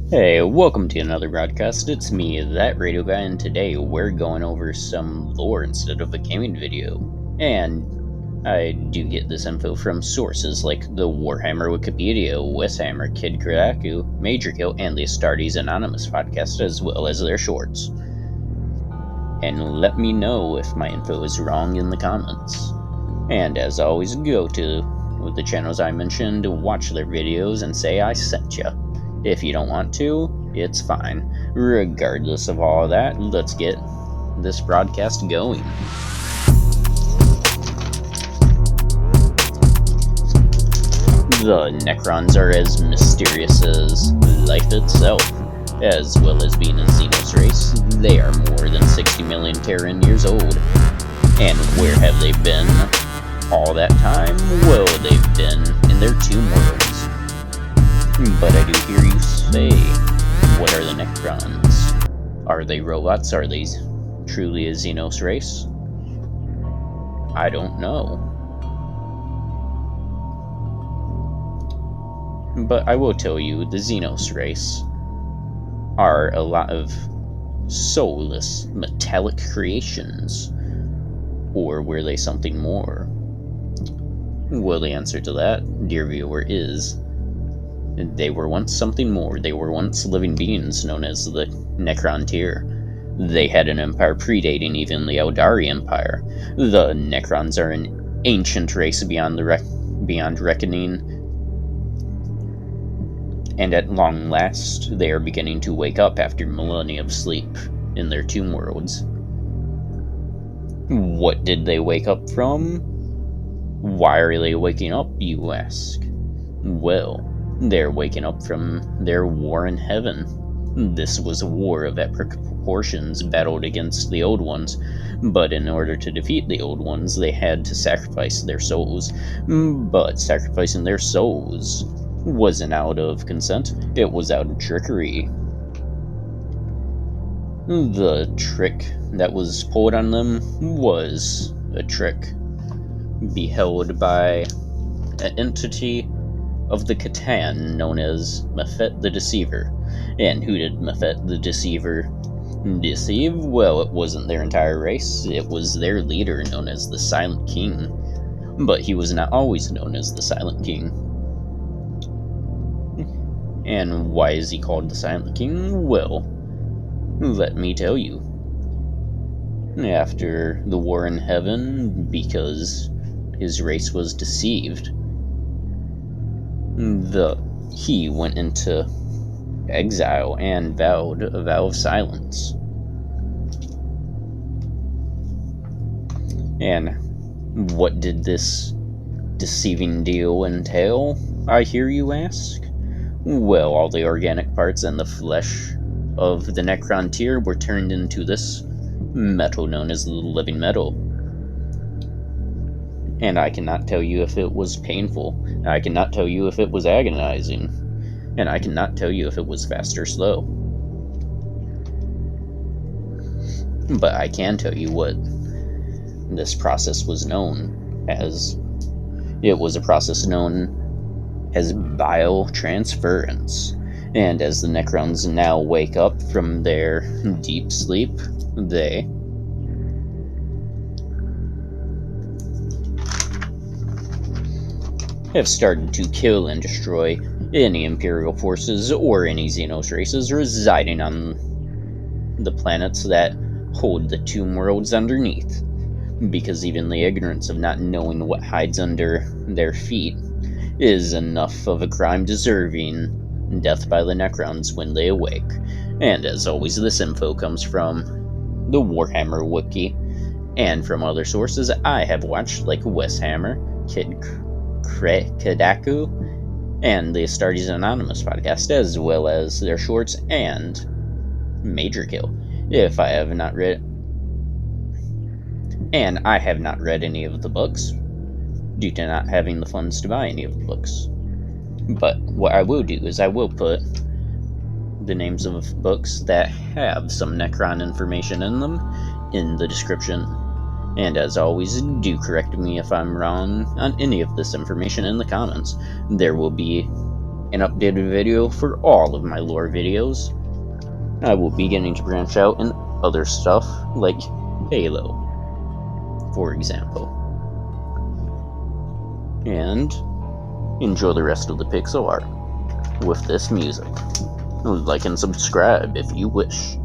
Hey, welcome to another broadcast. It's me, that radio guy, and today we're going over some lore instead of a gaming video. And I do get this info from sources like the Warhammer Wikipedia, WesHammer, KrakDuk, Majorkill, and the Astartes Anonymous podcast, as well as their shorts. And let me know if my info is wrong in the comments. And as always, go to the channels I mentioned, watch their videos, and say I sent ya. If you don't want to, it's fine. Regardless of all that, let's get this broadcast going. The Necrons are as mysterious as life itself. As well as being a Xenos race, they are more than 60 million Terran years old. And where have they been all that time? Well, they've been in their tomb worlds. But I do hear you say, what are the Necrons? Are they robots? Are they truly a Xenos race? I don't know. But I will tell you, the Xenos race are a lot of soulless, metallic creations. Or were they something more? Well, the answer to that, dear viewer, is they were once something more. They were once living beings known as the Necron tier. They had an empire predating even the Eldari Empire. The Necrons are an ancient race beyond reckoning, and at long last, they are beginning to wake up after millennia of sleep in their tomb worlds. What did they wake up from? Why are they waking up, you ask? Well, they're waking up from their war in heaven. This was a war of epic proportions battled against the Old Ones, but in order to defeat the Old Ones, they had to sacrifice their souls. But sacrificing their souls wasn't out of consent, it was out of trickery. The trick that was pulled on them was a trick beheld by an entity of the Catan known as Mephet the Deceiver. And who did Mephet the Deceiver deceive? Well, it wasn't their entire race, it was their leader known as the Silent King. But he was not always known as the Silent King. And why is he called the Silent King? Well, let me tell you. After the war in heaven, because his race was deceived, he went into exile and vowed a vow of silence. And what did this deceiving deal entail, I hear you ask? Well, all the organic parts and the flesh of the Necron tier were turned into this metal known as the living metal. And I cannot tell you if it was painful. I cannot tell you if it was agonizing. And I cannot tell you if it was fast or slow. But I can tell you what this process was known as. It was a process known as biotransference. And as the Necrons now wake up from their deep sleep, they have started to kill and destroy any Imperial forces or any Xenos races residing on the planets that hold the tomb worlds underneath. Because even the ignorance of not knowing what hides under their feet is enough of a crime deserving death by the Necrons when they awake. And as always, this info comes from the Warhammer wiki and from other sources I have watched, like WesHammer, KrakDuk, and the Astartes Anonymous podcast, as well as their shorts and Majorkill. If I have not read, and I have not read any of the books due to not having the funds to buy any of the books. But what I will do is I will put the names of books that have some Necron information in them in the description. And as always, do correct me if I'm wrong on any of this information in the comments. There will be an updated video for all of my lore videos. I will be getting to branch out in other stuff, like Halo, for example. And enjoy the rest of the pixel art with this music. Like and subscribe if you wish.